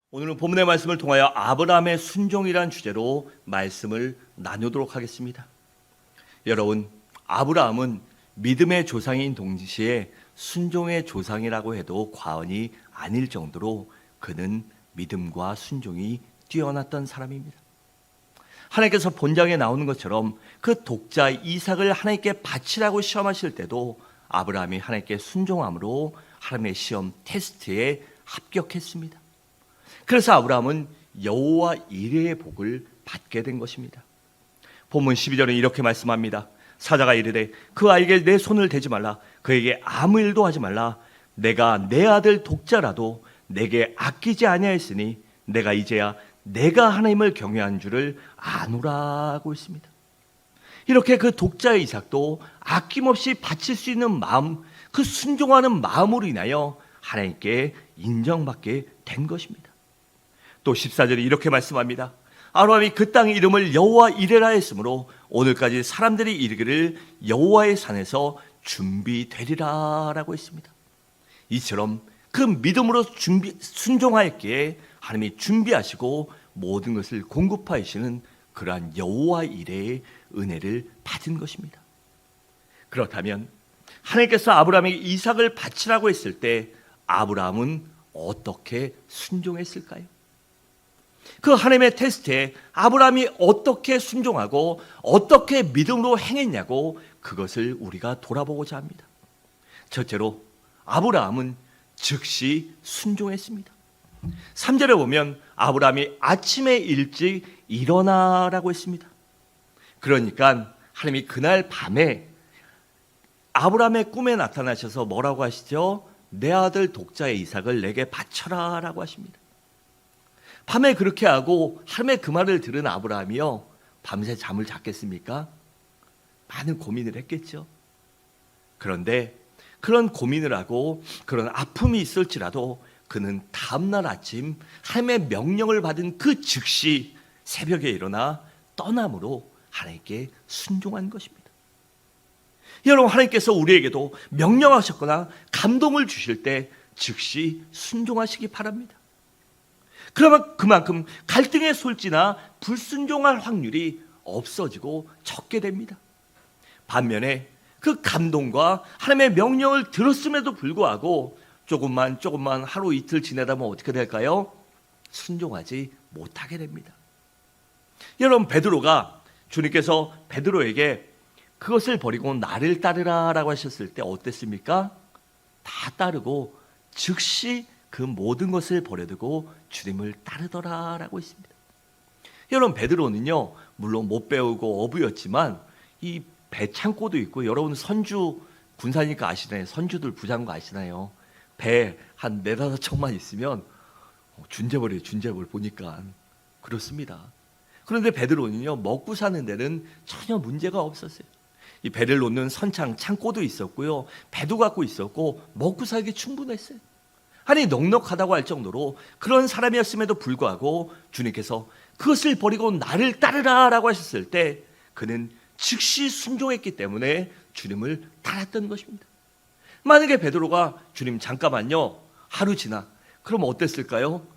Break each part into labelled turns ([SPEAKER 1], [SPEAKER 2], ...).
[SPEAKER 1] 오늘은 본문의 말씀을 통하여 아브라함의 순종이란 주제로 말씀을 나누도록 하겠습니다. 여러분, 아브라함은 믿음의 조상인 동시에 순종의 조상이라고 해도 과언이 아닐 정도로 그는 믿음과 순종이 뛰어났던 사람입니다. 하나님께서 본장에 나오는 것처럼 그 독자 이삭을 하나님께 바치라고 시험하실 때도 아브라함이 하나님께 순종함으로 하나님의 시험 테스트에 합격했습니다. 그래서 아브라함은 여호와 이레의 복을 받게 된 것입니다. 본문 12절은 이렇게 말씀합니다. 사자가 이르되 그 아이에게 내 손을 대지 말라. 그에게 아무 일도 하지 말라. 내가 내 아들 독자라도 내게 아끼지 아니하였으니 내가 이제야 내가 하나님을 경외한 줄을 아노라고 했습니다. 이렇게 그 독자 이삭도 아낌없이 바칠 수 있는 마음, 그 순종하는 마음으로 인하여 하나님께 인정받게 된 것입니다. 또 14절에 이렇게 말씀합니다. 아브라함이 그 땅의 이름을 여호와 이레라 했으므로 오늘까지 사람들이 이르기를 여호와의 산에서 준비되리라 라고 했습니다. 이처럼 그 믿음으로 순종하였기에 하나님이 준비하시고 모든 것을 공급하시는 그러한 여호와 이레의 은혜를 받은 것입니다. 그렇다면 하나님께서 아브라함에게 이삭을 바치라고 했을 때 아브라함은 어떻게 순종했을까요? 그 하나님의 테스트에 아브라함이 어떻게 순종하고 어떻게 믿음으로 행했냐고 그것을 우리가 돌아보고자 합니다. 첫째로 아브라함은 즉시 순종했습니다. 3절에 보면 아브라함이 아침에 일찍 일어나라고 했습니다. 그러니까 하나님이 그날 밤에 아브라함의 꿈에 나타나셔서 뭐라고 하시죠? 내 아들 독자의 이삭을 내게 바쳐라 라고 하십니다. 밤에 그렇게 하고 하루에 그 말을 들은 아브라함이요, 밤새 잠을 잤겠습니까? 많은 고민을 했겠죠. 그런데 그런 고민을 하고 그런 아픔이 있을지라도 그는 다음날 아침 하나님의 명령을 받은 그 즉시 새벽에 일어나 떠남으로 하나님께 순종한 것입니다. 여러분, 하나님께서 우리에게도 명령하셨거나 감동을 주실 때 즉시 순종하시기 바랍니다. 그러면 그만큼 갈등의 솔지나 불순종할 확률이 없어지고 적게 됩니다. 반면에 그 감동과 하나님의 명령을 들었음에도 불구하고 조금만 하루 이틀 지내다 보면 어떻게 될까요? 순종하지 못하게 됩니다. 여러분, 베드로가 주님께서 베드로에게 그것을 버리고 나를 따르라 라고 하셨을 때 어땠습니까? 다 따르고 즉시 그 모든 것을 버려두고 주님을 따르더라 라고 했습니다. 여러분, 베드로는요, 물론 못 배우고 어부였지만 이 배 창고도 있고, 여러분 선주 군사니까 아시나요? 선주들 부장거 아시나요? 배 한 4-5척만 있으면 준재벌이에요. 준재벌 보니까 그렇습니다. 그런데 베드로는요, 먹고 사는 데는 전혀 문제가 없었어요. 이 배를 놓는 선창 창고도 있었고요, 배도 갖고 있었고 먹고 살기 충분했어요. 아니, 넉넉하다고 할 정도로 그런 사람이었음에도 불구하고 주님께서 그것을 버리고 나를 따르라 라고 하셨을 때 그는 즉시 순종했기 때문에 주님을 따랐던 것입니다. 만약에 베드로가 주님 잠깐만요, 하루 지나, 그럼 어땠을까요?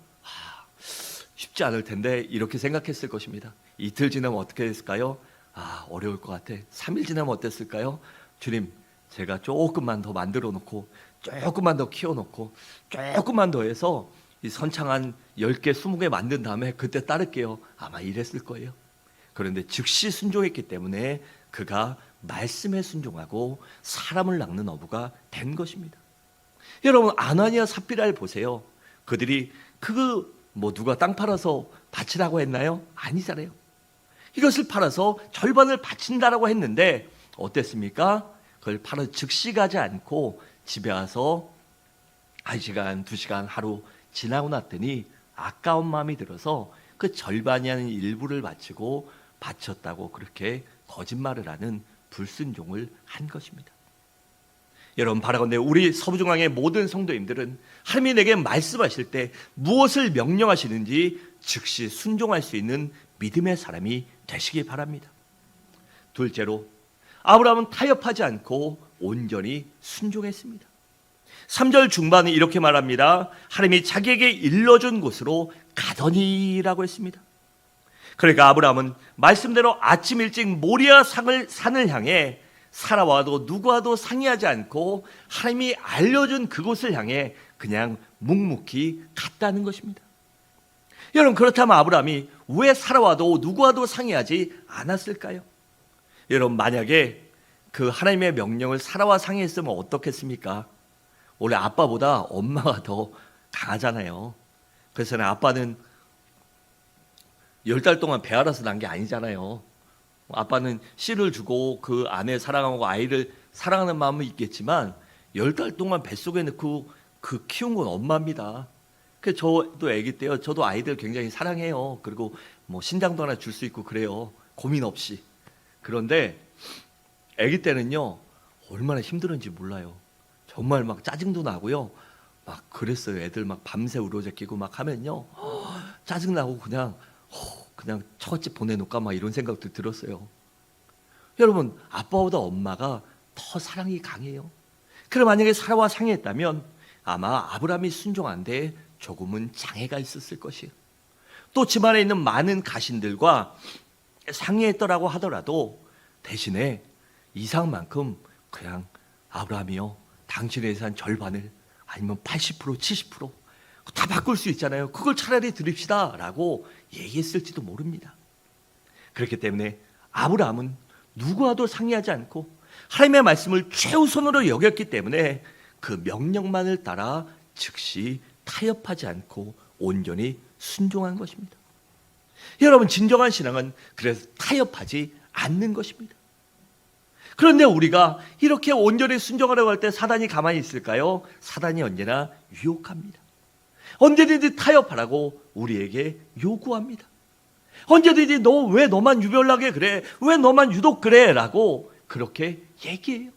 [SPEAKER 1] 쉽지 않을 텐데 이렇게 생각했을 것입니다. 이틀 지나면 어떻게 됐을까요? 어려울 것 같아. 3일 지나면 어땠을까요? 주님, 제가 조금만 더 만들어 놓고 조금만 더 키워놓고 조금만 더 해서 이 선창 한 10개, 20개 만든 다음에 그때 따를게요. 아마 이랬을 거예요. 그런데 즉시 순종했기 때문에 그가 말씀에 순종하고 사람을 낚는 어부가 된 것입니다. 여러분, 아나니아 삽비라를 보세요. 그들이 누가 땅 팔아서 바치라고 했나요? 아니잖아요. 이것을 팔아서 절반을 바친다라고 했는데 어땠습니까? 그걸 팔아 즉시 가지 않고 집에 와서 1시간, 2시간 하루 지나고 났더니 아까운 마음이 들어서 그 절반이 아닌 일부를 바쳤다고 그렇게 거짓말을 하는 불순종을 한 것입니다. 여러분, 바라건대 우리 서부중앙의 모든 성도님들은 하나님이 내게 말씀하실 때 무엇을 명령하시는지 즉시 순종할 수 있는 믿음의 사람이 되시기 바랍니다. 둘째로 아브라함은 타협하지 않고 온전히 순종했습니다. 3절 중반에 이렇게 말합니다. 하나님이 자기에게 일러준 곳으로 가더니라고 했습니다. 그러니까 아브라함은 말씀대로 아침 일찍 모리아 산을 향해 살아와도 누구와도 상의하지 않고 하나님이 알려준 그곳을 향해 그냥 묵묵히 갔다는 것입니다. 여러분, 그렇다면 아브라함이 왜 살아와도 누구와도 상의하지 않았을까요? 여러분, 만약에 그 하나님의 명령을 살아와 상의했으면 어떻겠습니까? 원래 아빠보다 엄마가 더 강하잖아요. 그래서 아빠는 10달 동안 배 알아서 난 게 아니잖아요. 아빠는 씨를 주고 그 아내 사랑하고 아이를 사랑하는 마음은 있겠지만 10달 동안 뱃속에 넣고 그 키운 건 엄마입니다. 그래서 저도 아기 때요, 저도 아이들 굉장히 사랑해요. 그리고 뭐 신장도 하나 줄 수 있고 그래요, 고민 없이. 그런데 아기 때는요 얼마나 힘들었는지 몰라요. 정말 막 짜증도 나고요, 막 그랬어요. 애들 막 밤새 울어제끼고 막 하면요 짜증나고 그냥 처갓집 보내놓을까 막 이런 생각도 들었어요. 여러분, 아빠보다 엄마가 더 사랑이 강해요. 그럼 만약에 살아와 상의했다면 아마 아브라함이 순종한데 조금은 장애가 있었을 것이에요. 또 집안에 있는 많은 가신들과 상의했더라고 하더라도 대신에 이상만큼 그냥 아브라함이요, 당신의 재산 절반을 아니면 80% 70%다 바꿀 수 있잖아요. 그걸 차라리 드립시다 라고 얘기했을지도 모릅니다. 그렇기 때문에 아브라함은 누구와도 상의하지 않고 하나님의 말씀을 최우선으로 여겼기 때문에 그 명령만을 따라 즉시 타협하지 않고 온전히 순종한 것입니다. 여러분, 진정한 신앙은 그래서 타협하지 않는 것입니다. 그런데 우리가 이렇게 온전히 순종하려고 할 때 사단이 가만히 있을까요? 사단이 언제나 유혹합니다. 언제든지 타협하라고 우리에게 요구합니다. 언제든지 너 왜 너만 유별나게 그래? 왜 너만 유독 그래? 라고 그렇게 얘기해요.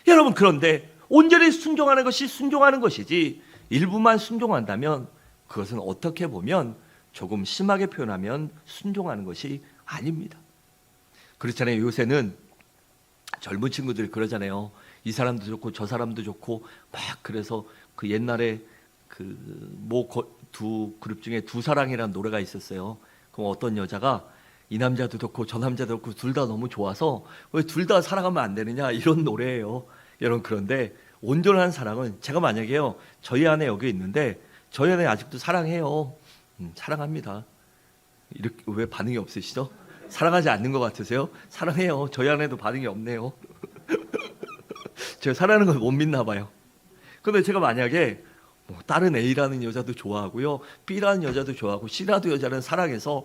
[SPEAKER 1] 여러분, 그런데 온전히 순종하는 것이 순종하는 것이지 일부만 순종한다면 그것은 어떻게 보면 조금 심하게 표현하면 순종하는 것이 아닙니다. 그렇잖아요. 요새는 젊은 친구들이 그러잖아요. 이 사람도 좋고 저 사람도 좋고 막 그래서 그 옛날에 그 뭐 두 그룹 중에 두 사랑이라는 노래가 있었어요. 그럼 어떤 여자가 이 남자도 좋고 저 남자도 좋고 둘 다 너무 좋아서 왜 둘 다 사랑하면 안 되느냐 이런 노래예요. 여러분, 그런데 온전한 사랑은 제가 만약에요 저희 아내 여기 있는데 저희 아내 아직도 사랑해요. 사랑합니다. 이렇게 왜 반응이 없으시죠? 사랑하지 않는 것 같으세요? 사랑해요. 저희 아내도 반응이 없네요. 제가 사랑하는 걸 못 믿나 봐요. 근데 제가 만약에 뭐 다른 A라는 여자도 좋아하고요, B라는 여자도 좋아하고 C라도 여자는 사랑해서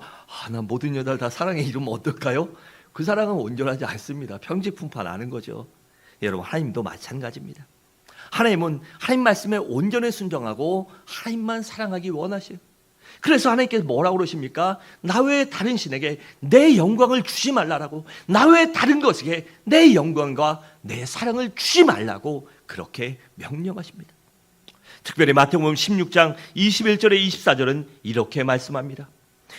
[SPEAKER 1] 난 모든 여자를 다 사랑해 이러면 어떨까요? 그 사랑은 온전하지 않습니다. 평지풍파나는 거죠. 여러분, 하나님도 마찬가지입니다. 하나님은 하나님 말씀에 온전히 순종하고 하나님만 사랑하기 원하셔요. 그래서 하나님께서 뭐라고 그러십니까? 나 외에 다른 신에게 내 영광을 주지 말라라고, 나 외에 다른 것에게 내 영광과 내 사랑을 주지 말라고 그렇게 명령하십니다. 특별히 마태복음 16장 21절에 24절은 이렇게 말씀합니다.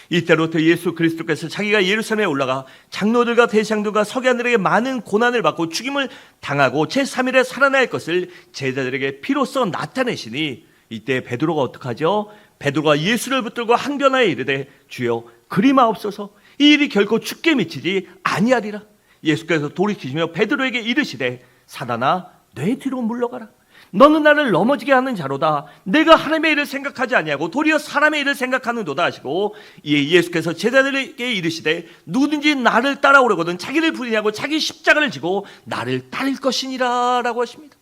[SPEAKER 1] 이때로부터 예수 그리스도께서 자기가 예루살렘에 올라가 장로들과 대장들과 서기관들에게 많은 고난을 받고 죽임을 당하고 제3일에 살아날 것을 제자들에게 비로소 나타내시니, 이때 베드로가 어떡하죠? 베드로가 예수를 붙들고 항변하여 이르되 주여 그리마옵소서, 이 일이 결코 죽게 미치지 아니하리라. 예수께서 돌이키시며 베드로에게 이르시되 사단아 내 뒤로 물러가라. 너는 나를 넘어지게 하는 자로다. 내가 하나님의 일을 생각하지 아니하고 도리어 사람의 일을 생각하는도다 하시고, 이에 예수께서 제자들에게 이르시되 누구든지 나를 따라오려거든 자기를 부인하고 자기 십자가를 지고 나를 따를 것이니라 라고 하십니다.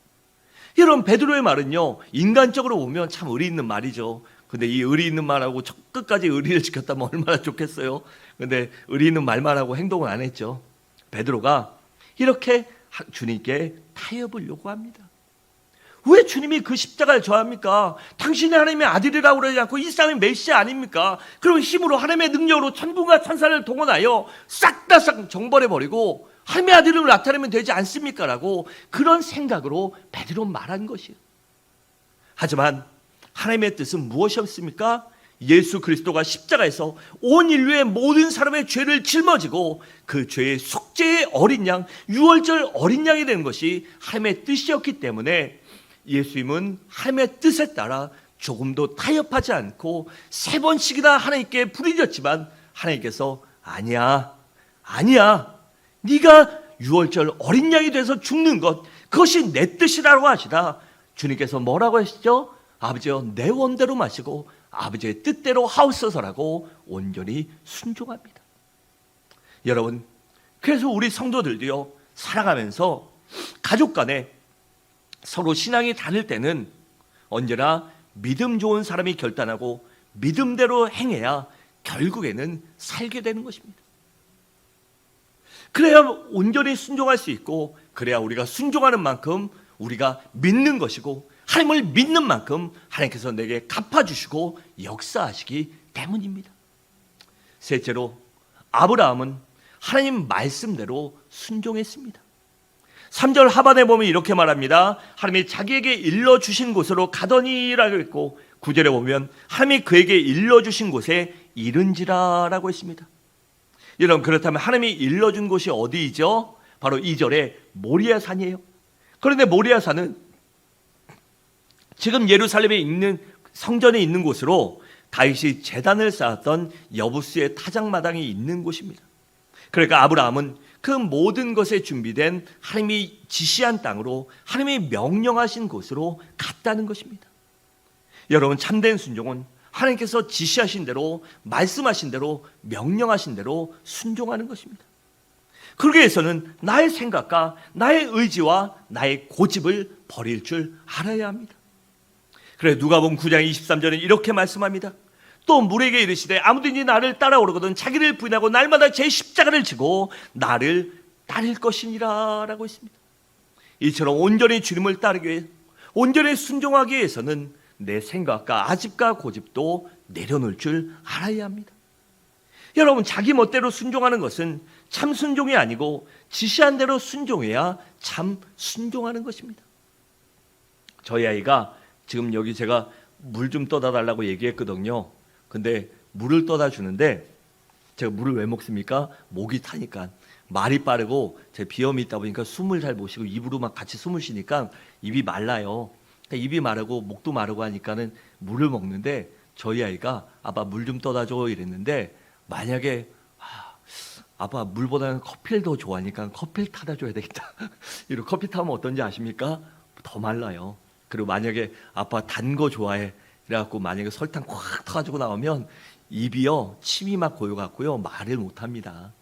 [SPEAKER 1] 여러분, 베드로의 말은요 인간적으로 보면 참 의리 있는 말이죠. 근데 이 의리 있는 말하고 끝까지 의리를 지켰다면 얼마나 좋겠어요. 근데 의리 있는 말만 하고 행동을 안 했죠. 베드로가 이렇게 주님께 타협을 요구합니다. 왜 주님이 그 십자가를 저합니까? 당신이 하나님의 아들이라고 그러지 않고 이 사람이 메시아 아닙니까? 그럼 힘으로 하나님의 능력으로 천군과 천사를 동원하여 싹 다 정벌해버리고 하나님의 아들을 나타내면 되지 않습니까? 라고 그런 생각으로 베드로 말한 것이에요. 하지만 하나님의 뜻은 무엇이었습니까? 예수 그리스도가 십자가에서 온 인류의 모든 사람의 죄를 짊어지고 그 죄의 속죄의 어린 양, 유월절 어린 양이 되는 것이 하나님의 뜻이었기 때문에 예수님은 하나님의 뜻에 따라 조금도 타협하지 않고 3번씩이나 하나님께 부르짖었지만 하나님께서 아니야, 네가 6월절 어린 양이 돼서 죽는 것, 그것이 내 뜻이라고 하시다. 주님께서 뭐라고 하시죠? 아버지여, 내 원대로 마시고 아버지의 뜻대로 하옵소서라고 온전히 순종합니다. 여러분, 그래서 우리 성도들도요, 살아가면서 가족 간에 서로 신앙이 다를 때는 언제나 믿음 좋은 사람이 결단하고 믿음대로 행해야 결국에는 살게 되는 것입니다. 그래야 온전히 순종할 수 있고, 그래야 우리가 순종하는 만큼 우리가 믿는 것이고, 하나님을 믿는 만큼 하나님께서 내게 갚아주시고 역사하시기 때문입니다. 셋째로, 아브라함은 하나님 말씀대로 순종했습니다. 3절 하반에 보면 이렇게 말합니다. 하나님이 자기에게 일러주신 곳으로 가더니라고 했고, 9절에 보면 하나님이 그에게 일러주신 곳에 이른지라라고 했습니다. 여러분, 그렇다면 하나님이 일러준 곳이 어디이죠? 바로 2절에 모리아산이에요. 그런데 모리아산은 지금 예루살렘에 있는 성전에 있는 곳으로 다윗이 제단을 쌓았던 여부스의 타작마당이 있는 곳입니다. 그러니까 아브라함은 그 모든 것에 준비된 하나님이 지시한 땅으로, 하나님이 명령하신 곳으로 갔다는 것입니다. 여러분, 참된 순종은 하나님께서 지시하신 대로, 말씀하신 대로, 명령하신 대로 순종하는 것입니다. 그러기 위해서는 나의 생각과 나의 의지와 나의 고집을 버릴 줄 알아야 합니다. 그래, 누가복음 9장 23절은 이렇게 말씀합니다. 또 물에게 이르시되 아무든지 나를 따라오려거든 자기를 부인하고 날마다 제 십자가를 지고 나를 따를 것이니라 라고 했습니다. 이처럼 온전히 주님을 따르기 위해, 온전히 순종하기 위해서는 내 생각과 아집과 고집도 내려놓을 줄 알아야 합니다. 여러분, 자기 멋대로 순종하는 것은 참 순종이 아니고 지시한 대로 순종해야 참 순종하는 것입니다. 저희 아이가 지금 여기 제가 물 좀 떠다 달라고 얘기했거든요. 근데 물을 떠다 주는데 제가 물을 왜 먹습니까? 목이 타니까. 말이 빠르고 제 비염이 있다 보니까 숨을 잘 못 쉬고 입으로 막 같이 숨을 쉬니까 입이 말라요. 입이 마르고 목도 마르고 하니까는 물을 먹는데, 저희 아이가 아빠 물 좀 떠다 줘 이랬는데, 만약에 아빠 물보다는 커피를 더 좋아하니까 커피를 타다 줘야 되겠다. 이렇게 커피 타면 어떤지 아십니까? 더 말라요. 그리고 만약에 아빠 단 거 좋아해 그래갖고 만약에 설탕 꽉 타가지고 나오면 입이요, 침이 막 고여갖고요, 말을 못합니다.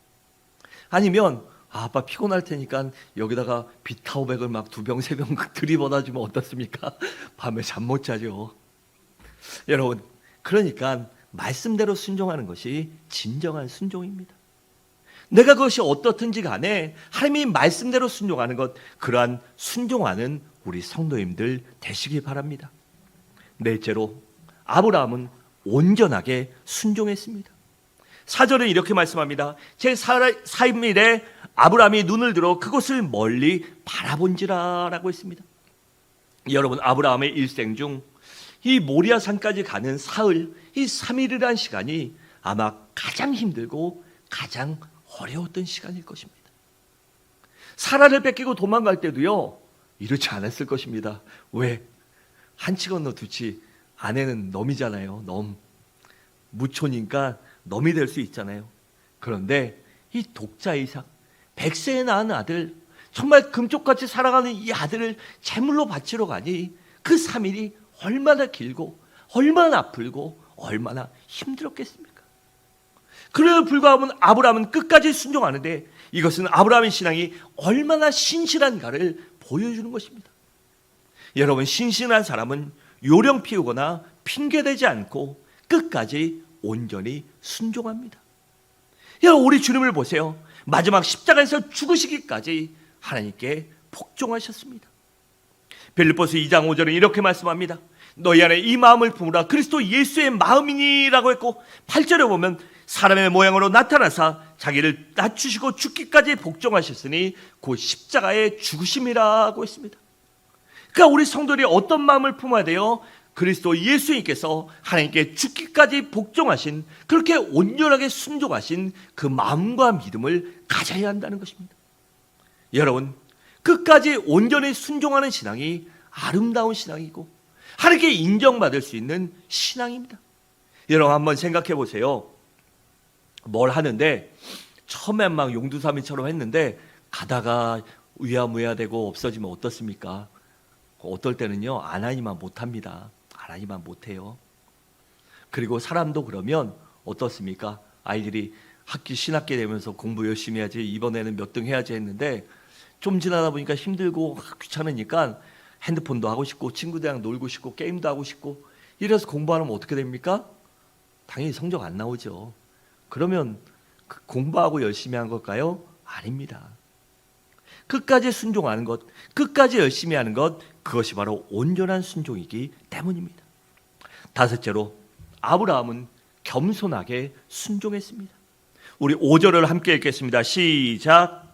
[SPEAKER 1] 아니면 아빠 피곤할 테니까 여기다가 비타오백을 막 2병 3병 들이받아 주면 어떻습니까? 밤에 잠 못 자죠. 여러분, 그러니까 말씀대로 순종하는 것이 진정한 순종입니다. 내가 그것이 어떻든지 간에 하나님이 말씀대로 순종하는 것, 그러한 순종하는 우리 성도님들 되시기 바랍니다. 넷째로, 아브라함은 온전하게 순종했습니다. 4절은 이렇게 말씀합니다. 제4일에 아브라함이 눈을 들어 그곳을 멀리 바라본지라 라고 했습니다. 여러분, 아브라함의 일생 중 이 모리아산까지 가는 사흘, 이 3일이라는 시간이 아마 가장 힘들고 가장 어려웠던 시간일 것입니다. 사라를 뺏기고 도망갈 때도요, 이렇지 않았을 것입니다. 왜? 한치 건너 두치, 아내는 넘이잖아요. 넘. 무초니까 넘이 될 수 있잖아요. 그런데 이 독자 이삭, 100세에 낳은 아들, 정말 금쪽같이 살아가는 이 아들을 제물로 바치러 가니 그 3일이 얼마나 길고 얼마나 아프고 얼마나 힘들었겠습니까? 그래도 불구하고 아브라함은 끝까지 순종하는데, 이것은 아브라함의 신앙이 얼마나 신실한가를 보여주는 것입니다. 여러분, 신실한 사람은 요령 피우거나 핑계대지 않고 끝까지 온전히 순종합니다. 여러분, 우리 주님을 보세요. 마지막 십자가에서 죽으시기까지 하나님께 복종하셨습니다. 빌립보서 2장 5절은 이렇게 말씀합니다. 너희 안에 이 마음을 품으라, 그리스도 예수의 마음이니라고 했고, 8절에 보면 사람의 모양으로 나타나사 자기를 낮추시고 죽기까지 복종하셨으니 곧 십자가의 죽으심이라고 했습니다. 그러니까 우리 성도들이 어떤 마음을 품어야 돼요? 그리스도 예수님께서 하나님께 죽기까지 복종하신, 그렇게 온전하게 순종하신 그 마음과 믿음을 가져야 한다는 것입니다. 여러분, 끝까지 온전히 순종하는 신앙이 아름다운 신앙이고 하나님께 인정받을 수 있는 신앙입니다. 여러분 한번 생각해 보세요. 뭘 하는데 처음엔 막 용두사미처럼 했는데 가다가 우야무야되고 없어지면 어떻습니까? 어떨 때는요 안 하니만 못합니다. 안 하니만 못해요. 그리고 사람도 그러면 어떻습니까? 아이들이 학기 신학기 되면서 공부 열심히 해야지, 이번에는 몇 등 해야지 했는데 좀 지나다 보니까 힘들고 귀찮으니까 핸드폰도 하고 싶고 친구들이랑 놀고 싶고 게임도 하고 싶고 이래서 공부 안 하면 어떻게 됩니까? 당연히 성적 안 나오죠. 그러면 공부하고 열심히 한 걸까요? 아닙니다. 끝까지 순종하는 것, 끝까지 열심히 하는 것, 그것이 바로 온전한 순종이기 때문입니다. 다섯째로 아브라함은 겸손하게 순종했습니다. 우리 5절을 함께 읽겠습니다. 시작.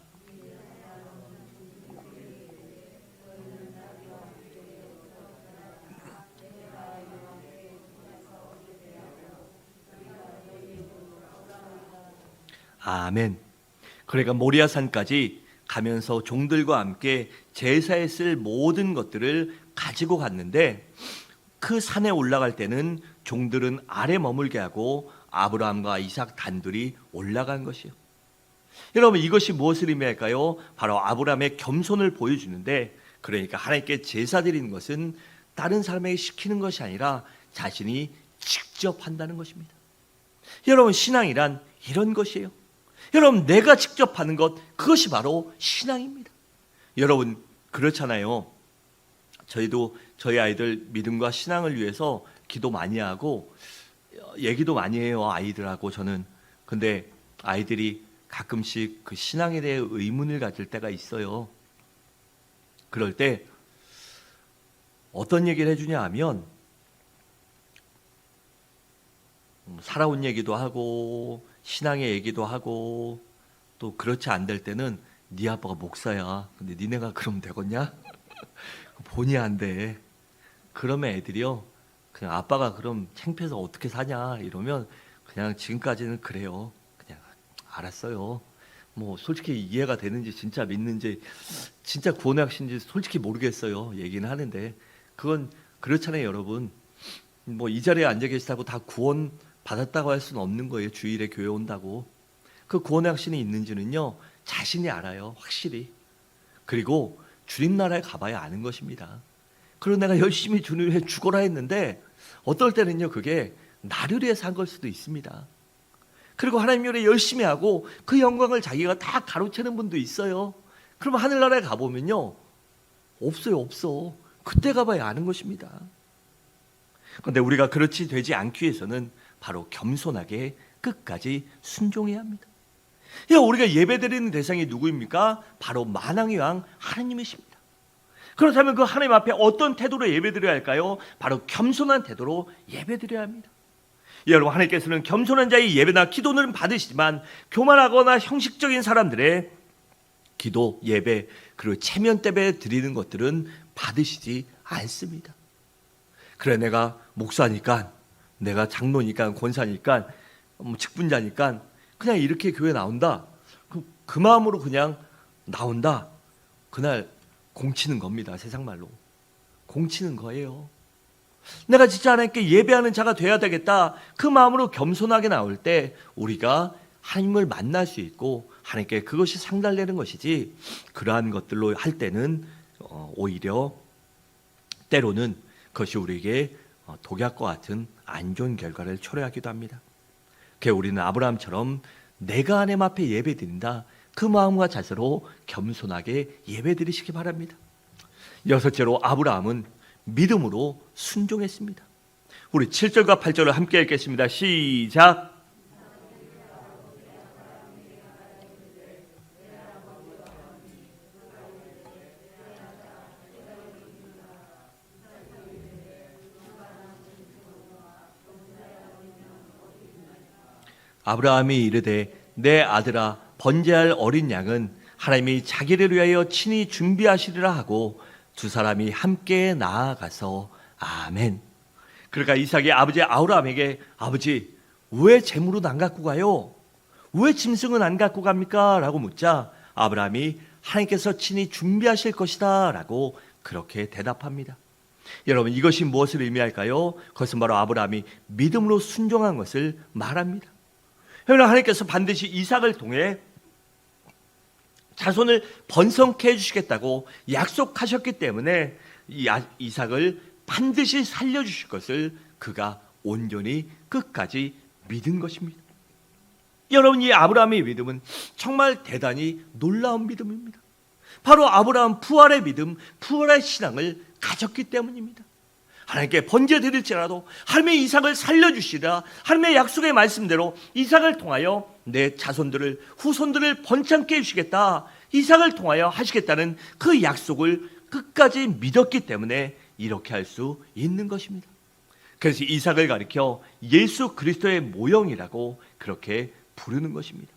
[SPEAKER 1] 아멘. 그러니까 모리아산까지 가면서 종들과 함께 제사에 쓸 모든 것들을 가지고 갔는데 그 산에 올라갈 때는 종들은 아래 머물게 하고 아브라함과 이삭 단둘이 올라간 것이요. 여러분 이것이 무엇을 의미할까요? 바로 아브라함의 겸손을 보여주는데, 그러니까 하나님께 제사 드리는 것은 다른 사람에게 시키는 것이 아니라 자신이 직접 한다는 것입니다. 여러분 신앙이란 이런 것이에요. 여러분 내가 직접 하는 것, 그것이 바로 신앙입니다. 여러분 그렇잖아요. 저희도 저희 아이들 믿음과 신앙을 위해서 기도 많이 하고 얘기도 많이 해요, 아이들하고 저는. 근데 아이들이 가끔씩 그 신앙에 대해 의문을 가질 때가 있어요. 그럴 때 어떤 얘기를 해주냐 하면 살아온 얘기도 하고 신앙의 얘기도 하고, 또 그렇지 안 될 때는 네 아빠가 목사야, 근데 니네가 그러면 되겠냐? 본의 안 돼. 그러면 애들이요 그냥 아빠가 그럼 창피해서 어떻게 사냐 이러면 그냥 지금까지는 그래요, 그냥 알았어요. 뭐 솔직히 이해가 되는지 진짜 믿는지 진짜 구원의 확신인지 솔직히 모르겠어요 얘기는 하는데, 그건 그렇잖아요 여러분. 뭐 이 자리에 앉아 계시다고 다 구원 받았다고 할 수는 없는 거예요. 주일에 교회 온다고. 그 구원의 확신이 있는지는요 자신이 알아요, 확실히. 그리고 주님 나라에 가봐야 아는 것입니다. 그리고 내가 열심히 주님 위해 죽어라 했는데 어떨 때는요 그게 나를 위해서 한 걸 수도 있습니다. 그리고 하나님 요리 열심히 하고 그 영광을 자기가 다 가로채는 분도 있어요. 그러면 하늘나라에 가보면요 없어요, 없어. 그때 가봐야 아는 것입니다. 그런데 우리가 그렇지 되지 않기 위해서는 바로 겸손하게 끝까지 순종해야 합니다. 우리가 예배드리는 대상이 누구입니까? 바로 만왕의 왕 하나님이십니다. 그렇다면 그 하나님 앞에 어떤 태도로 예배드려야 할까요? 바로 겸손한 태도로 예배드려야 합니다. 여러분 하나님께서는 겸손한 자의 예배나 기도는 받으시지만 교만하거나 형식적인 사람들의 기도, 예배, 그리고 체면 때문에 드리는 것들은 받으시지 않습니다. 그래 내가 목사니까, 내가 장로니까, 권사니까, 직분자니까 그냥 이렇게 교회 나온다, 그 마음으로 그냥 나온다, 그날 공치는 겁니다. 세상 말로 공치는 거예요. 내가 진짜 하나님께 예배하는 자가 돼야 되겠다, 그 마음으로 겸손하게 나올 때 우리가 하나님을 만날 수 있고 하나님께 그것이 상달되는 것이지, 그러한 것들로 할 때는 오히려 때로는 그것이 우리에게 독약과 같은 안 좋은 결과를 초래하기도 합니다. 그래서 우리는 아브라함처럼 내가 하나님 앞에 예배드린다, 그 마음과 자세로 겸손하게 예배드리시기 바랍니다. 여섯째로 아브라함은 믿음으로 순종했습니다. 우리 7절과 8절을 함께 읽겠습니다. 시작. 아브라함이 이르되 내 아들아 번제할 어린 양은 하나님이 자기를 위하여 친히 준비하시리라 하고 두 사람이 함께 나아가서 아멘. 그러니까 이삭이 아버지 아브라함에게, 아버지 왜 재물은 안 갖고 가요? 왜 짐승은 안 갖고 갑니까? 라고 묻자 아브라함이 하나님께서 친히 준비하실 것이다 라고 그렇게 대답합니다. 여러분, 이것이 무엇을 의미할까요? 그것은 바로 아브라함이 믿음으로 순종한 것을 말합니다. 여러분, 하나님께서 반드시 이삭을 통해 자손을 번성케 해주시겠다고 약속하셨기 때문에 이 이삭을 반드시 살려주실 것을 그가 온전히 끝까지 믿은 것입니다. 여러분, 이 아브라함의 믿음은 정말 대단히 놀라운 믿음입니다. 바로 아브라함 부활의 믿음, 부활의 신앙을 가졌기 때문입니다. 하나님께 번제 드릴지라도 하나님의 이삭을 살려주시라, 하나님의 약속의 말씀대로 이삭을 통하여 내 자손들을, 후손들을 번창케 해주시겠다, 이삭을 통하여 하시겠다는 그 약속을 끝까지 믿었기 때문에 이렇게 할 수 있는 것입니다. 그래서 이삭을 가리켜 예수 그리스도의 모형이라고 그렇게 부르는 것입니다.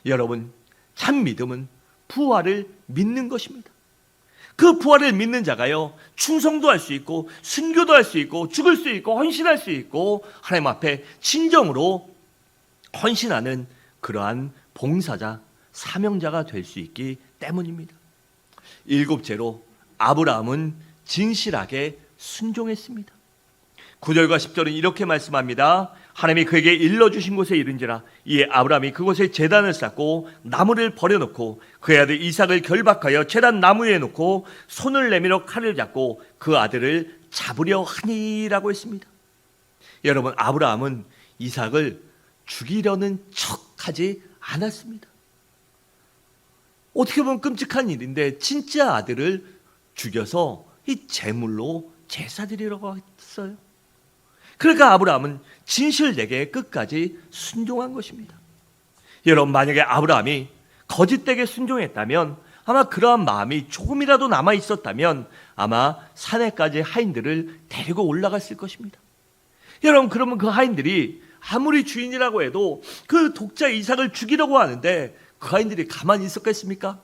[SPEAKER 1] 여러분, 참 믿음은 부활을 믿는 것입니다. 그 부활을 믿는 자가요, 충성도 할 수 있고 순교도 할 수 있고 죽을 수 있고 헌신할 수 있고 하나님 앞에 진정으로 헌신하는 그러한 봉사자, 사명자가 될 수 있기 때문입니다. 일곱째로 아브라함은 진실하게 순종했습니다. 9절과 10절은 이렇게 말씀합니다. 하나님이 그에게 일러주신 곳에 이른지라 이에 아브라함이 그곳에 제단을 쌓고 나무를 버려놓고 그의 아들 이삭을 결박하여 제단 나무에 놓고 손을 내밀어 칼을 잡고 그 아들을 잡으려 하니라고 했습니다. 여러분, 아브라함은 이삭을 죽이려는 척하지 않았습니다. 어떻게 보면 끔찍한 일인데 진짜 아들을 죽여서 이 제물로 제사 드리려고 했어요. 그러니까 아브라함은 진실되게 끝까지 순종한 것입니다. 여러분, 만약에 아브라함이 거짓되게 순종했다면, 아마 그러한 마음이 조금이라도 남아 있었다면 아마 산에까지 하인들을 데리고 올라갔을 것입니다. 여러분, 그러면 그 하인들이 아무리 주인이라고 해도 그 독자 이삭을 죽이려고 하는데 그 하인들이 가만히 있었겠습니까?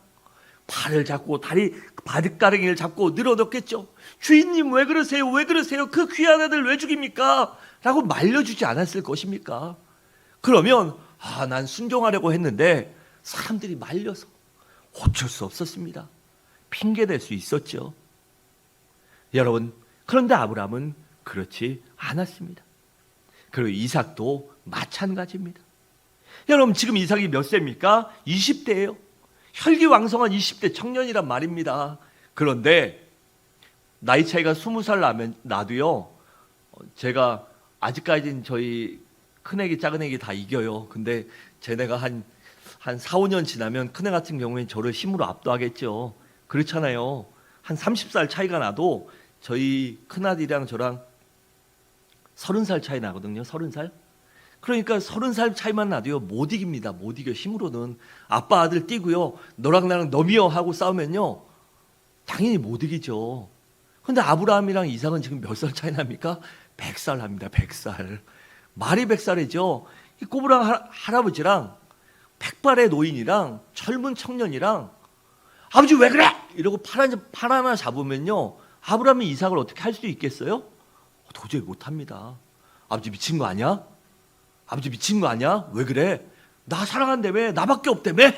[SPEAKER 1] 팔을 잡고 바둑가랭이를 잡고 늘어놓겠죠. 주인님, 왜 그러세요? 왜 그러세요? 그 귀한 아들 왜 죽입니까? 라고 말려주지 않았을 것입니까? 그러면 난 순종하려고 했는데 사람들이 말려서 어쩔 수 없었습니다. 핑계댈 수 있었죠. 여러분, 그런데 아브라함은 그렇지 않았습니다. 그리고 이삭도 마찬가지입니다. 여러분, 지금 이삭이 몇 세입니까? 20대예요. 혈기왕성한 20대 청년이란 말입니다. 그런데 나이 차이가 20살 나도요, 제가 아직까지는 저희 큰애기 작은애기 다 이겨요. 근데 쟤네가 한 4, 5년 지나면 큰애 같은 경우에는 저를 힘으로 압도하겠죠. 그렇잖아요. 한 30살 차이가 나도 저희 큰아들이랑 저랑 30살 차이 나거든요. 30살. 그러니까 30살 차이만 나도요, 못 이깁니다. 못 이겨. 힘으로는. 아빠 아들 뛰고요, 너랑 나랑 너미어 하고 싸우면요 당연히 못 이기죠. 근데 아브라함이랑 이삭은 지금 몇 살 차이 납니까? 100살 합니다. 100살. 말이 100살이죠. 이 꼬부랑 할아버지랑 백발의 노인이랑 젊은 청년이랑 아버지 왜 그래? 이러고 팔 하나 잡으면요, 아브라함이 이삭을 어떻게 할 수 있겠어요? 도저히 못합니다. 아버지 미친 거 아니야? 아버지 미친 거 아니야? 왜 그래? 나 사랑한다며? 나밖에 없다며?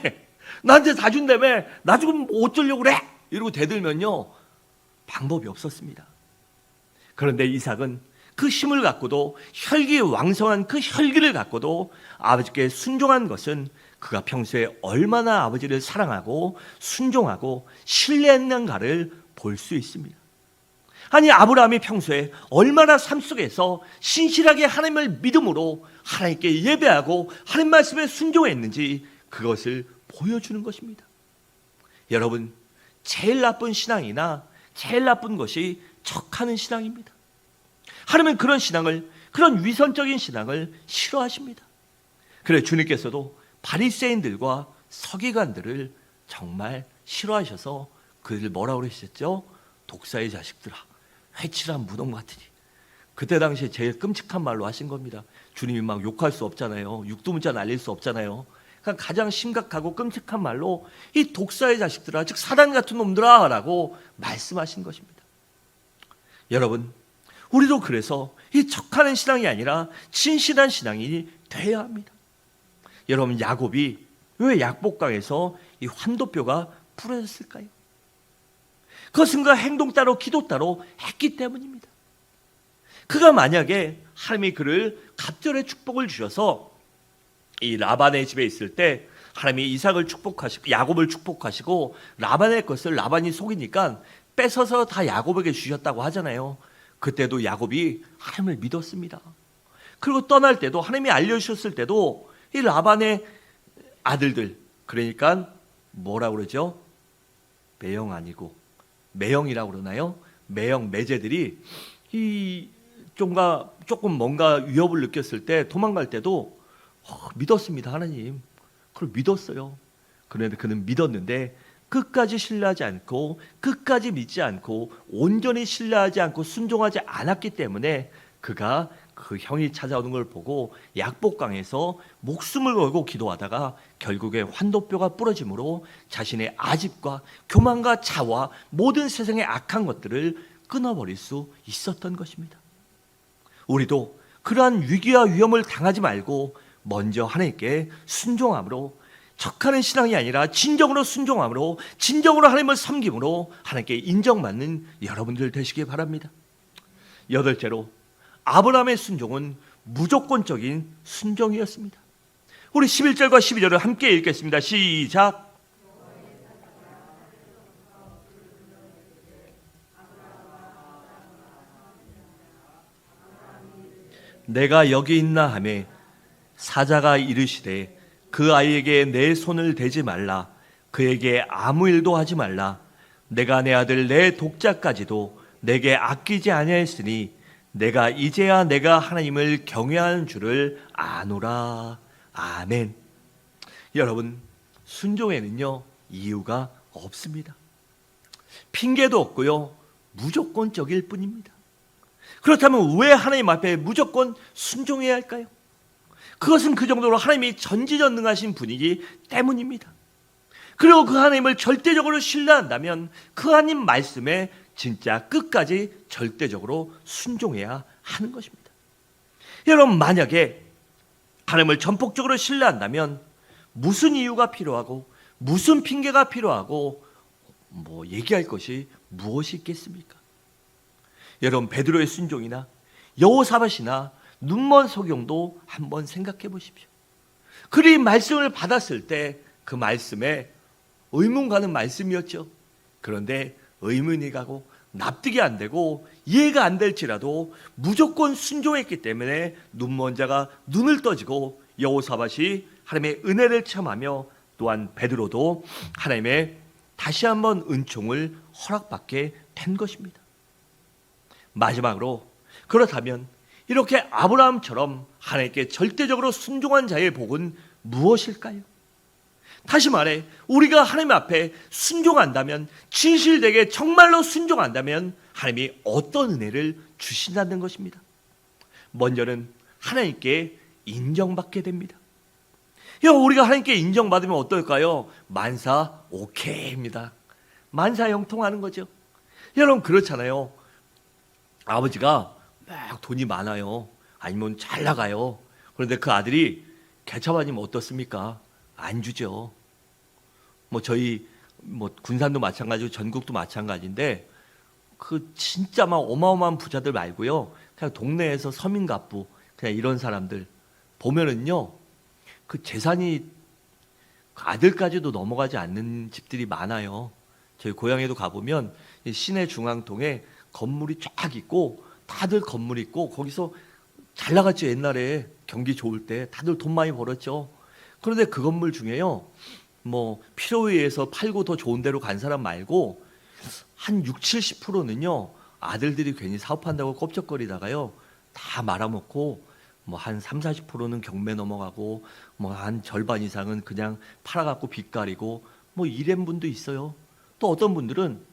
[SPEAKER 1] 나한테 다 준다며? 나 지금 어쩌려고 그래? 이러고 대들면요 방법이 없었습니다. 그런데 이삭은 그 힘을 갖고도, 혈기왕성한 그 혈기를 갖고도 아버지께 순종한 것은 그가 평소에 얼마나 아버지를 사랑하고 순종하고 신뢰했는가를 볼 수 있습니다. 아니, 아브라함이 평소에 얼마나 삶 속에서 신실하게 하나님을 믿음으로 하나님께 예배하고 하나님 말씀에 순종했는지 그것을 보여주는 것입니다. 여러분, 제일 나쁜 신앙이나 제일 나쁜 것이 척하는 신앙입니다. 하나님은 그런 신앙을, 그런 위선적인 신앙을 싫어하십니다. 그래 주님께서도 바리새인들과 서기관들을 정말 싫어하셔서 그들 뭐라고 그러셨죠? 독사의 자식들아, 회칠한 무덤 같으니. 그때 당시에 제일 끔찍한 말로 하신 겁니다. 주님이 막 욕할 수 없잖아요. 육두문자 날릴 수 없잖아요. 그러니까 가장 심각하고 끔찍한 말로 이 독사의 자식들아, 즉 사단 같은 놈들아 라고 말씀하신 것입니다. 여러분, 우리도 그래서 이 척하는 신앙이 아니라 진실한 신앙이 돼야 합니다. 여러분, 야곱이 왜 약복강에서 이 환도뼈가 부러졌을까요? 그것은 그 행동 따로 기도 따로 했기 때문입니다. 그가 만약에 하나님이 그를 갑절의 축복을 주셔서 이 라반의 집에 있을 때 하나님이 이삭을 축복하시고 야곱을 축복하시고 라반의 것을 라반이 속이니까 뺏어서 다 야곱에게 주셨다고 하잖아요. 그때도 야곱이 하나님을 믿었습니다. 그리고 떠날 때도 하나님이 알려주셨을 때도 이 라반의 아들들, 그러니까 뭐라고 그러죠? 매형 아니고 매형이라고 그러나요? 매형, 매제들이 이 조금 뭔가 위협을 느꼈을 때 도망갈 때도 믿었습니다. 하나님 그걸 믿었어요. 그런데 그는 믿었는데 끝까지 신뢰하지 않고 끝까지 믿지 않고 온전히 신뢰하지 않고 순종하지 않았기 때문에 그가 그 형이 찾아오는 걸 보고 약복강에서 목숨을 걸고 기도하다가 결국에 환도뼈가 부러짐으로 자신의 아집과 교만과 차와 모든 세상의 악한 것들을 끊어버릴 수 있었던 것입니다. 우리도 그러한 위기와 위험을 당하지 말고 먼저 하나님께 순종함으로, 척하는 신앙이 아니라 진정으로 순종함으로, 진정으로 하나님을 섬김으로 하나님께 인정받는 여러분들 되시기 바랍니다. 여덟째로, 아브라함의 순종은 무조건적인 순종이었습니다. 우리 11절과 12절을 함께 읽겠습니다. 시작. 내가 여기 있나 하매 사자가 이르시되 그 아이에게 내 손을 대지 말라. 그에게 아무 일도 하지 말라. 내가 내 아들 내 독자까지도 내게 아끼지 아니하였으니 내가 이제야 내가 하나님을 경외하는 줄을 아노라. 아멘. 여러분, 순종에는요 이유가 없습니다. 핑계도 없고요 무조건적일 뿐입니다. 그렇다면 왜 하나님 앞에 무조건 순종해야 할까요? 그것은 그 정도로 하나님이 전지전능하신 분이기 때문입니다. 그리고 그 하나님을 절대적으로 신뢰한다면 그 하나님 말씀에 진짜 끝까지 절대적으로 순종해야 하는 것입니다. 여러분, 만약에 하나님을 전폭적으로 신뢰한다면 무슨 이유가 필요하고 무슨 핑계가 필요하고 얘기할 것이 무엇이 있겠습니까? 여러분, 베드로의 순종이나 여호사밧이나 눈먼 소경도 한번 생각해 보십시오. 그리 말씀을 받았을 때 그 말씀에 의문 가는 말씀이었죠. 그런데 의문이 가고 납득이 안 되고 이해가 안 될지라도 무조건 순종했기 때문에 눈먼 자가 눈을 떠지고 여호사밧이 하나님의 은혜를 체험하며 또한 베드로도 하나님의 다시 한번 은총을 허락받게 된 것입니다. 마지막으로, 그렇다면 이렇게 아브라함처럼 하나님께 절대적으로 순종한 자의 복은 무엇일까요? 다시 말해, 우리가 하나님 앞에 순종한다면, 진실되게 정말로 순종한다면 하나님이 어떤 은혜를 주신다는 것입니다. 먼저는 하나님께 인정받게 됩니다. 우리가 하나님께 인정받으면 어떨까요? 만사 오케이입니다. 만사 형통하는 거죠. 여러분, 그렇잖아요. 아버지가 막 돈이 많아요. 아니면 잘 나가요. 그런데 그 아들이 개차반이면 어떻습니까? 안 주죠. 저희 군산도 마찬가지고 전국도 마찬가지인데 그 진짜 막 어마어마한 부자들 말고요. 그냥 동네에서 서민갑부 그냥 이런 사람들 보면은요. 그 재산이 아들까지도 넘어가지 않는 집들이 많아요. 저희 고향에도 가보면 시내 중앙동에 건물이 쫙 있고 다들 건물 있고 거기서 잘 나갔죠. 옛날에 경기 좋을 때 다들 돈 많이 벌었죠. 그런데 그 건물 중에요 필요에 의해서 팔고 더 좋은 데로 간 사람 말고 한 60, 70%는요 아들들이 괜히 사업한다고 껍적거리다가요 다 말아먹고 한 3, 40%는 경매 넘어가고 한 절반 이상은 그냥 팔아갖고 빚 가리고 이런 분도 있어요. 또 어떤 분들은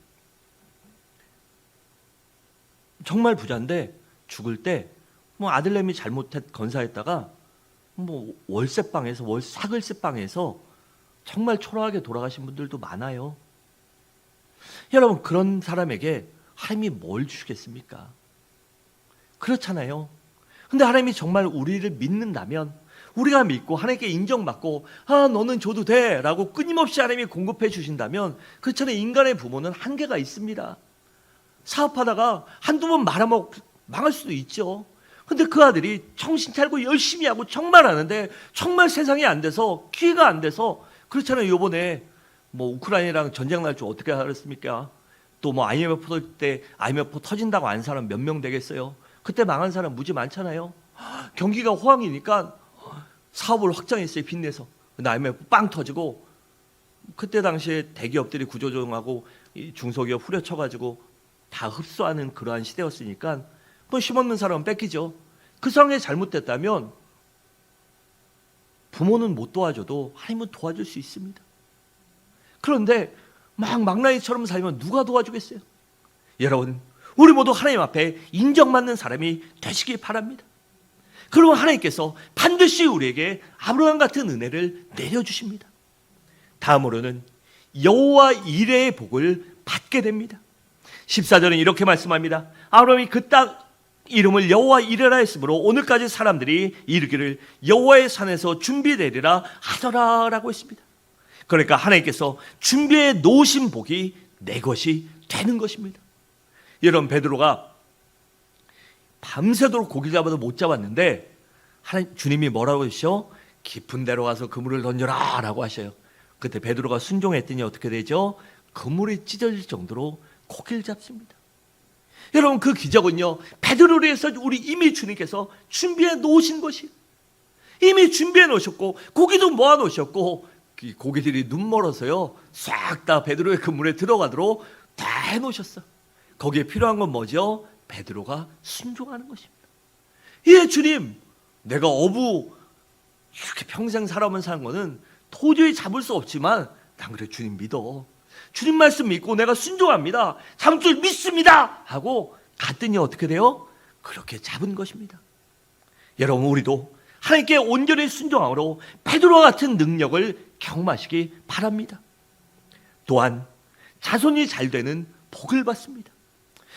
[SPEAKER 1] 정말 부자인데 죽을 때 아들내미 잘못했 건사했다가 월세방에서 사글세방에서 정말 초라하게 돌아가신 분들도 많아요. 여러분, 그런 사람에게 하나님이 뭘 주시겠습니까? 그렇잖아요. 근데 하나님이 정말 우리를 믿는다면, 우리가 믿고 하나님께 인정받고 너는 줘도 돼 라고 끊임없이 하나님이 공급해 주신다면, 그렇잖아요. 인간의 부모는 한계가 있습니다. 사업하다가 한두 번 망할 수도 있죠. 근데 그 아들이 정신 차리고 열심히 하고 정말 하는데 정말 세상이 안 돼서, 기회가 안 돼서, 그렇잖아요. 요번에 뭐 우크라이나랑 전쟁 날 줄 어떻게 알았습니까? 또 뭐 IMF 터질 때 IMF 터진다고 안 사람 몇 명 되겠어요? 그때 망한 사람 무지 많잖아요. 경기가 호황이니까 사업을 확장했어요. 빚내서. 근데 IMF 빵 터지고, 그때 당시에 대기업들이 구조조정하고 중소기업 후려쳐가지고 다 흡수하는 그러한 시대였으니까 뭐 힘없는 사람은 뺏기죠. 그 상황이 잘못됐다면 부모는 못 도와줘도 하나님은 도와줄 수 있습니다. 그런데 막 망나니처럼 살면 누가 도와주겠어요? 여러분, 우리 모두 하나님 앞에 인정받는 사람이 되시기 바랍니다. 그러면 하나님께서 반드시 우리에게 아브라함 같은 은혜를 내려주십니다. 다음으로는 여호와 이레의 복을 받게 됩니다. 14절은 이렇게 말씀합니다. 아브라함이 그 땅 이름을 여호와 이레라 했으므로 오늘까지 사람들이 이르기를 여호와의 산에서 준비되리라 하더라 라고 했습니다. 그러니까 하나님께서 준비해 놓으신 복이 내 것이 되는 것입니다. 여러분, 베드로가 밤새도록 고기 잡아도 못 잡았는데 주님이 뭐라고 하시죠? 깊은 데로 가서 그물을 던져라 라고 하셔요. 그때 베드로가 순종했더니 어떻게 되죠? 그물이 찢어질 정도로 고기를 잡습니다. 여러분, 그 기적은요, 베드로를 위해서 우리 이미 주님께서 준비해 놓으신 것이, 이미 준비해 놓으셨고 고기도 모아 놓으셨고, 고기들이 눈 멀어서요 싹 다 베드로의 그물에 들어가도록 다 해놓으셨어. 거기에 필요한 건 뭐죠? 베드로가 순종하는 것입니다. 예, 주님, 내가 어부 이렇게 평생 살아오면 사는 거는 도저히 잡을 수 없지만 난 그래 주님 믿어. 주님 말씀 믿고 내가 순종합니다. 잡을 줄 믿습니다 하고 갔더니 어떻게 돼요? 그렇게 잡은 것입니다. 여러분, 우리도 하나님께 온전히 순종함으로 베드로와 같은 능력을 경험하시기 바랍니다. 또한 자손이 잘 되는 복을 받습니다.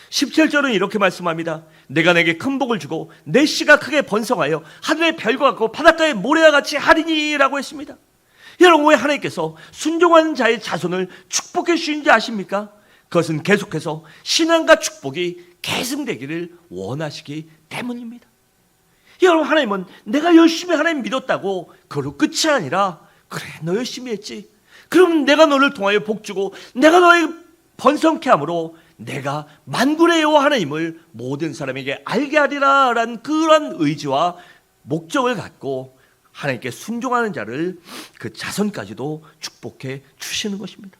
[SPEAKER 1] 17절은 이렇게 말씀합니다. 내가 내게 큰 복을 주고 내 씨가 크게 번성하여 하늘의 별과 같고 바닷가의 모래와 같이 하리니 라고 했습니다. 여러분, 왜 하나님께서 순종하는 자의 자손을 축복해 주시는지 아십니까? 그것은 계속해서 신앙과 축복이 계승되기를 원하시기 때문입니다. 여러분, 하나님은 내가 열심히 하나님 믿었다고 그걸로 끝이 아니라, 그래 너 열심히 했지, 그럼 내가 너를 통하여 복 주고 내가 너의 번성케 함으로 내가 만군의 여호와 하나님을 모든 사람에게 알게 하리라 라는 그런 의지와 목적을 갖고 하나님께 순종하는 자를, 그 자손까지도 축복해 주시는 것입니다.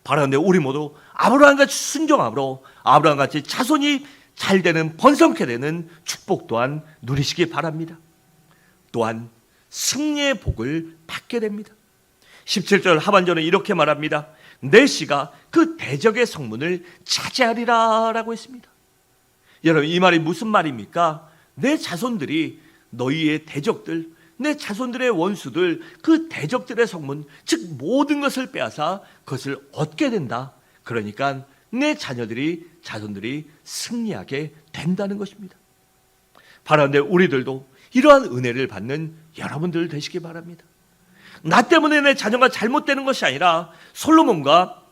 [SPEAKER 1] 바라는데 우리 모두 아브라함같이 순종함으로 아브라함같이 자손이 잘 되는, 번성케 되는 축복 또한 누리시기 바랍니다. 또한 승리의 복을 받게 됩니다. 17절 하반절은 이렇게 말합니다. 내 씨가 그 대적의 성문을 차지하리라 라고 했습니다. 여러분, 이 말이 무슨 말입니까? 내 자손들이 너희의 대적들, 내 자손들의 원수들, 그 대적들의 성문, 즉 모든 것을 빼앗아 그것을 얻게 된다. 그러니까 내 자손들이 승리하게 된다는 것입니다. 바라는데 우리들도 이러한 은혜를 받는 여러분들 되시기 바랍니다. 나 때문에 내 자녀가 잘못되는 것이 아니라 솔로몬과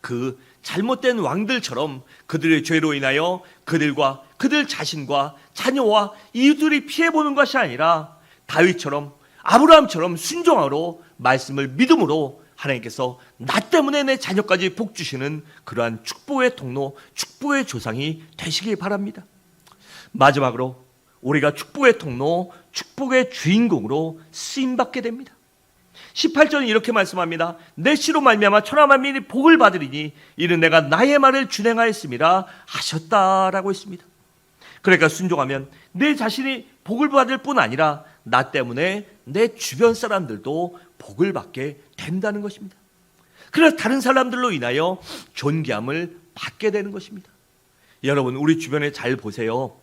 [SPEAKER 1] 그 잘못된 왕들처럼 그들의 죄로 인하여 그들과 그들 자신과 자녀와 이웃들이 피해보는 것이 아니라 다윗처럼, 아브라함처럼 순종하로 말씀을 믿음으로 하나님께서 나 때문에 내 자녀까지 복 주시는 그러한 축복의 통로, 축복의 조상이 되시기 바랍니다. 마지막으로 우리가 축복의 통로, 축복의 주인공으로 쓰임받게 됩니다. 18절은 이렇게 말씀합니다. 내 씨로 말미암아 천하 만민이 복을 받으리니 이는 내가 나의 말을 준행하였음이라 하셨다라고 했습니다. 그러니까 순종하면 내 자신이 복을 받을 뿐 아니라 나 때문에 내 주변 사람들도 복을 받게 된다는 것입니다. 그래서 다른 사람들로 인하여 존귀함을 받게 되는 것입니다. 여러분, 우리 주변에 잘 보세요.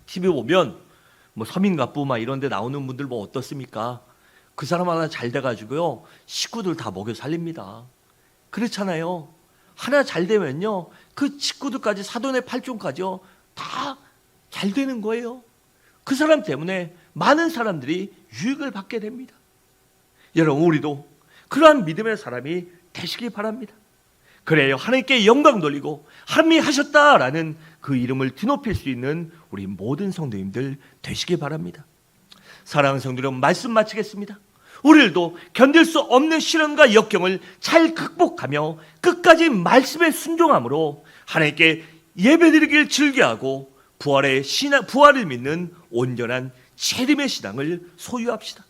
[SPEAKER 1] TV 보면 뭐 서민갑부 막 이런 데 나오는 분들 뭐 어떻습니까? 그 사람 하나 잘 돼가지고요 식구들 다 먹여 살립니다. 그렇잖아요. 하나 잘 되면요 그 식구들까지, 사돈의 팔촌까지요 다 잘 되는 거예요. 그 사람 때문에 많은 사람들이 유익을 받게 됩니다. 여러분, 우리도 그러한 믿음의 사람이 되시기 바랍니다. 그래야 하나님께 영광 돌리고 하나님이 하셨다라는 그 이름을 드높일 수 있는 우리 모든 성도님들 되시기 바랍니다. 사랑하는 성도 여러분, 말씀 마치겠습니다. 우리들도 견딜 수 없는 시련과 역경을 잘 극복하며 끝까지 말씀에 순종함으로 하나님께 예배드리길 즐겨하고 부활을 믿는 온전한 재림의 신앙을 소유합시다.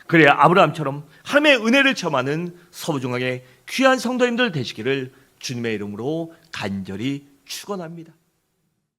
[SPEAKER 1] 그래야 아브라함처럼 하나님의 은혜를 체험하는 서부중앙의 귀한 성도님들 되시기를 주님의 이름으로 간절히 축원합니다.